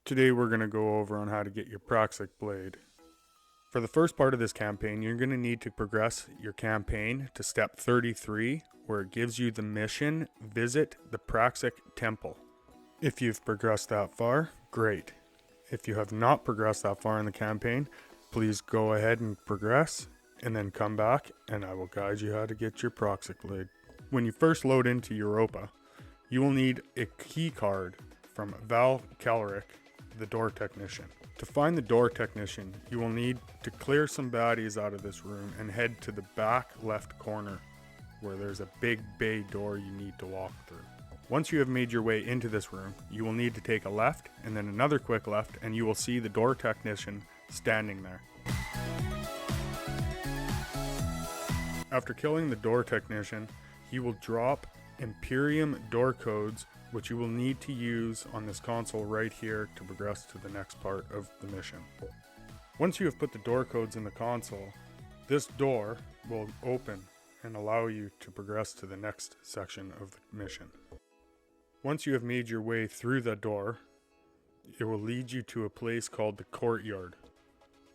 Today we're going to go over on how to get your Praxic Blade. For the first part of this campaign, you're going to need to progress your campaign to step 33, where it gives you the mission, Visit the Praxic Temple. If you've progressed that far, great. If you have not progressed that far in the campaign, please go ahead and progress, and then come back, and I will guide you how to get your Praxic Blade. When you first load into Europa, you will need a key card from Val Calric, the door technician. To find the door technician, you will need to clear some baddies out of this room and head to the back left corner where there's a big bay door you need to walk through. Once you have made your way into this room, you will need to take a left and then another quick left, and you will see the door technician standing there. After killing the door technician, he will drop Imperium door codes, which you will need to use on this console right here to progress to the next part of the mission. Once you have put the door codes in the console, this door will open and allow you to progress to the next section of the mission. Once you have made your way through the door, it will lead you to a place called the courtyard.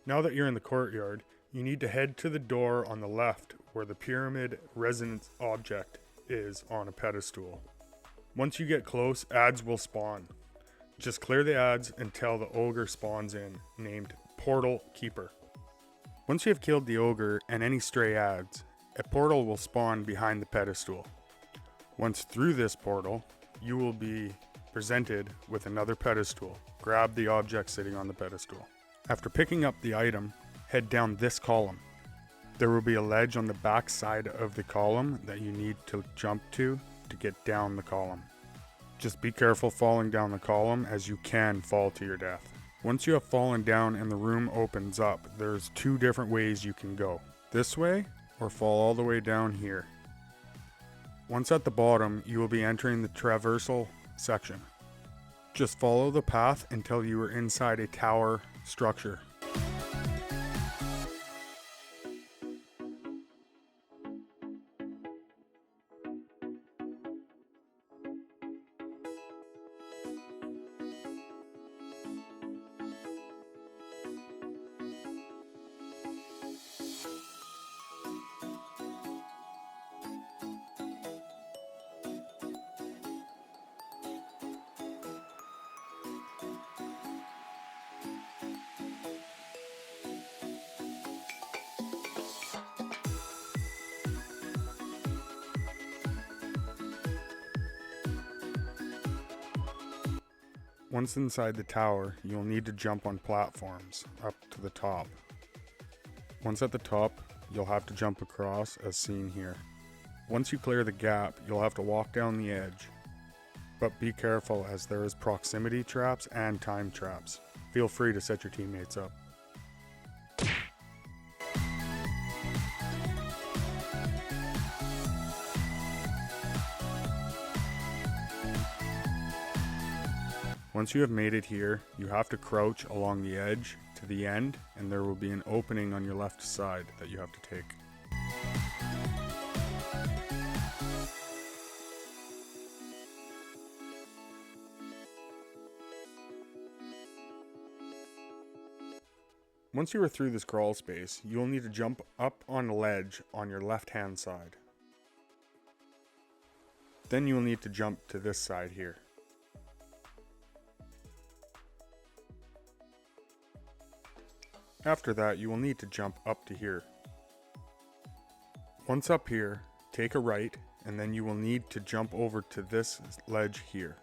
Now that you're in the courtyard, you need to head to the door on the left where the pyramid resonance object is on a pedestal. Once you get close, ads will spawn. Just clear the ads until the ogre spawns in, named Portal Keeper. Once you have killed the ogre and any stray ads, a portal will spawn behind the pedestal. Once through this portal, you will be presented with another pedestal. Grab the object sitting on the pedestal. After picking up the item, head down this column. There will be a ledge on the back side of the column that you need to jump to get down the column. Just be careful falling down the column, as you can fall to your death. Once you have fallen down and the room opens up, there's two different ways you can go. This way, or fall all the way down here. Once at the bottom, you will be entering the traversal section. Just follow the path until you are inside a tower structure. Once inside the tower, you'll need to jump on platforms up to the top. Once at the top, you'll have to jump across as seen here. Once you clear the gap, you'll have to walk down the edge. But be careful, as there is proximity traps and time traps. Feel free to set your teammates up. Once you have made it here, you have to crouch along the edge to the end, and there will be an opening on your left side that you have to take. Once you are through this crawl space, you will need to jump up on a ledge on your left hand side. Then you will need to jump to this side here. After that, you will need to jump up to here. Once up here, take a right, and then you will need to jump over to this ledge here.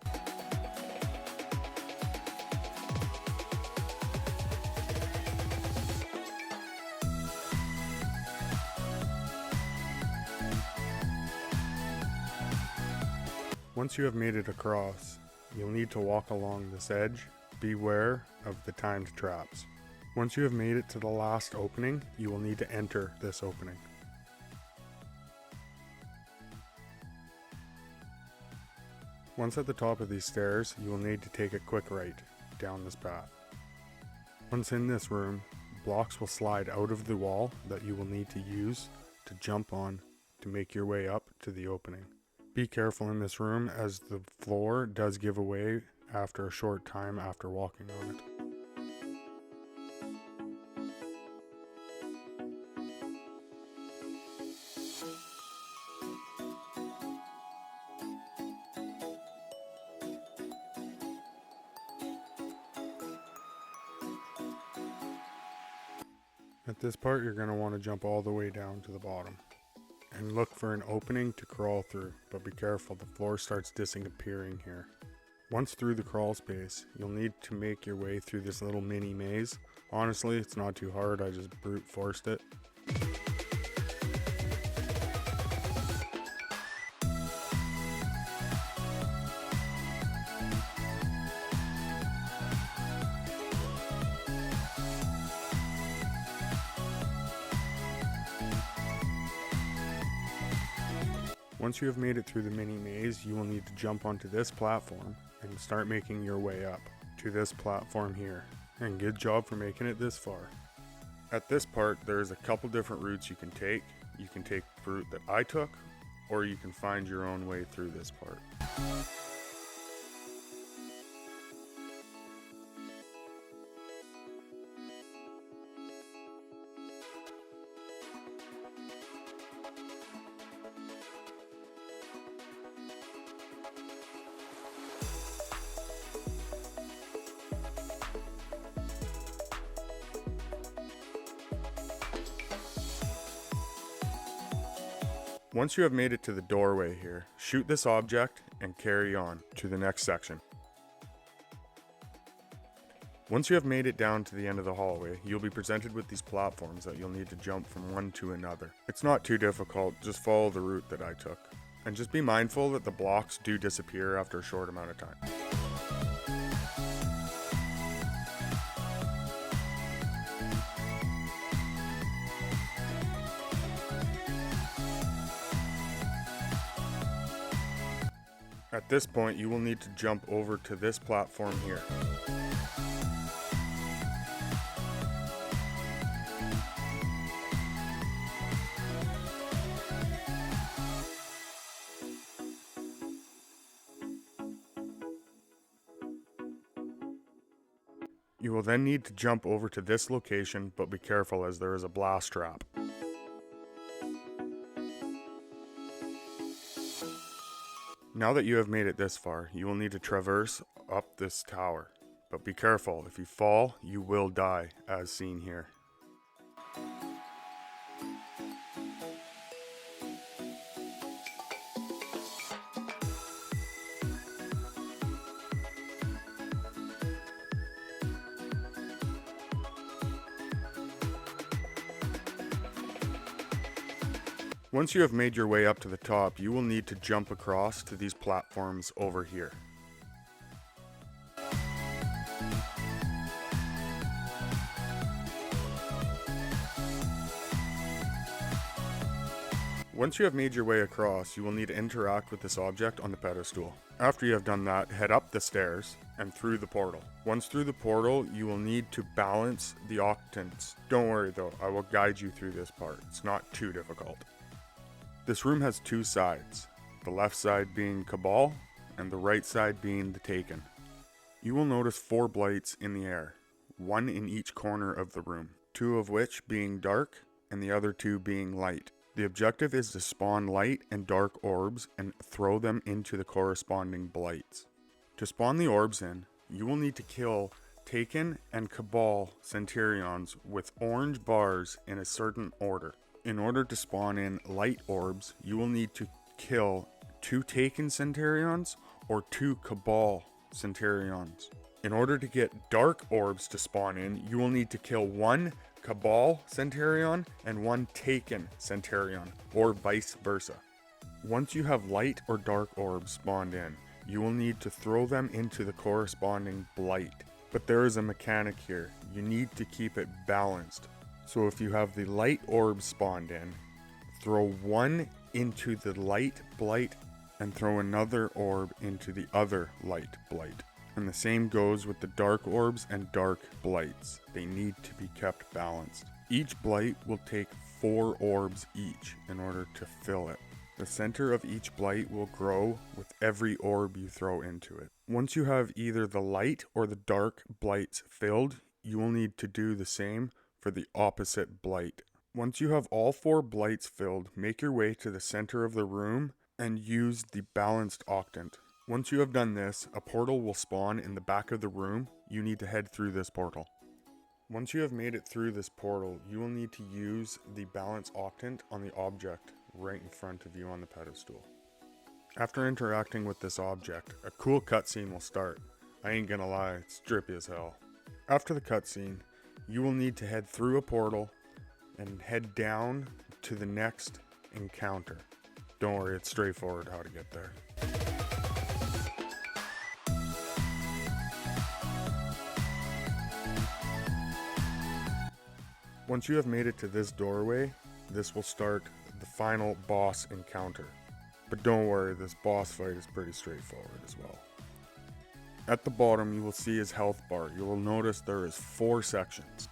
Once you have made it across, you'll need to walk along this edge. Beware of the timed traps. Once you have made it to the last opening, you will need to enter this opening. Once at the top of these stairs, you will need to take a quick right down this path. Once in this room, blocks will slide out of the wall that you will need to use to jump on to make your way up to the opening. Be careful in this room, as the floor does give away after a short time after walking on it. At this part, you're going to want to jump all the way down to the bottom and look for an opening to crawl through, but be careful, the floor starts disappearing here. Once through the crawl space, you'll need to make your way through this little mini maze. Honestly, it's not too hard, I just brute forced it. Once you have made it through the mini maze, you will need to jump onto this platform and start making your way up to this platform here. And good job for making it this far. At this part, there's a couple different routes you can take. You can take the route that I took, or you can find your own way through this part. Once you have made it to the doorway here, shoot this object and carry on to the next section. Once you have made it down to the end of the hallway, you'll be presented with these platforms that you'll need to jump from one to another. It's not too difficult, just follow the route that I took. And just be mindful that the blocks do disappear after a short amount of time. At this point, you will need to jump over to this platform here. You will then need to jump over to this location, but be careful as there is a blast trap. Now that you have made it this far, you will need to traverse up this tower. But be careful, if you fall, you will die, as seen here. Once you have made your way up to the top, you will need to jump across to these platforms over here. Once you have made your way across, you will need to interact with this object on the pedestal. After you have done that, head up the stairs and through the portal. Once through the portal, you will need to balance the octants. Don't worry though, I will guide you through this part. It's not too difficult. This room has two sides, the left side being Cabal and the right side being the Taken. You will notice 4 blights in the air, 1 in each corner of the room, 2 of which being dark and the other 2 being light. The objective is to spawn light and dark orbs and throw them into the corresponding blights. To spawn the orbs in, you will need to kill Taken and Cabal Centurions with orange bars in a certain order. In order to spawn in light orbs, you will need to kill 2 Taken Centurions or 2 Cabal Centurions. In order to get dark orbs to spawn in, you will need to kill 1 Cabal Centurion and 1 Taken Centurion, or vice versa. Once you have light or dark orbs spawned in, you will need to throw them into the corresponding blight. But there is a mechanic here. You need to keep it balanced. So if you have the light orb spawned in, throw 1 into the light blight and throw another orb into the other light blight. And the same goes with the dark orbs and dark blights. They need to be kept balanced. Each blight will take 4 orbs each in order to fill it. The center of each blight will grow with every orb you throw into it. Once you have either the light or the dark blights filled, you will need to do the same for the opposite blight. Once you have all 4 blights filled, make your way to the center of the room and use the balanced octant. Once you have done this, a portal will spawn in the back of the room. You need to head through this portal. Once you have made it through this portal, you will need to use the balance octant on the object right in front of you on the pedestal. After interacting with this object, a cool cutscene will start. I ain't gonna lie, it's drippy as hell. After the cutscene, you will need to head through a portal and head down to the next encounter. Don't worry, it's straightforward how to get there. Once you have made it to this doorway, this will start the final boss encounter. But don't worry, this boss fight is pretty straightforward as well. At the bottom, you will see his health bar. You will notice there is 4 sections.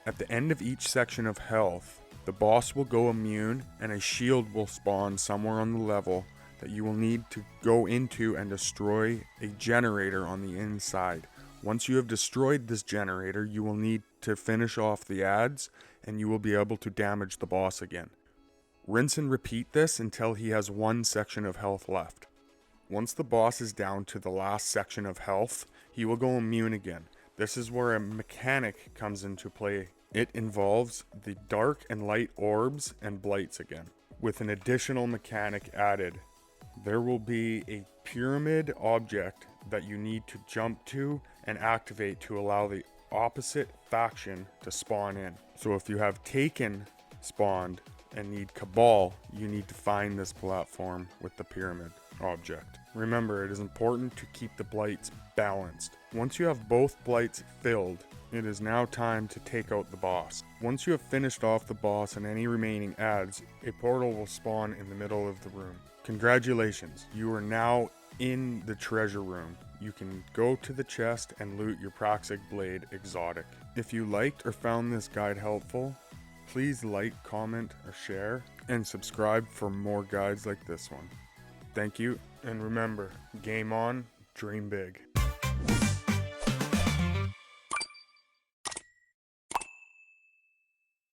At the end of each section of health, the boss will go immune and a shield will spawn somewhere on the level that you will need to go into and destroy a generator on the inside. Once you have destroyed this generator, you will need to finish off the ads and you will be able to damage the boss again. Rinse and repeat this until he has 1 section of health left. Once the boss is down to the last section of health, he will go immune again. This is where a mechanic comes into play. It involves the dark and light orbs and blights again, with an additional mechanic added. There will be a pyramid object that you need to jump to and activate to allow the opposite faction to spawn in. So if you have Taken spawned and need Cabal, you need to find this platform with the pyramid object. Remember, it is important to keep the blights balanced. Once you have both blights filled, it is now time to take out the boss. Once you have finished off the boss and any remaining ads, a portal will spawn in the middle of the room. Congratulations, you are now in the treasure room. You can go to the chest and loot your Praxic Blade exotic. If you liked or found this guide helpful, please like, comment, or share, and subscribe for more guides like this one. Thank you, and remember, game on, dream big.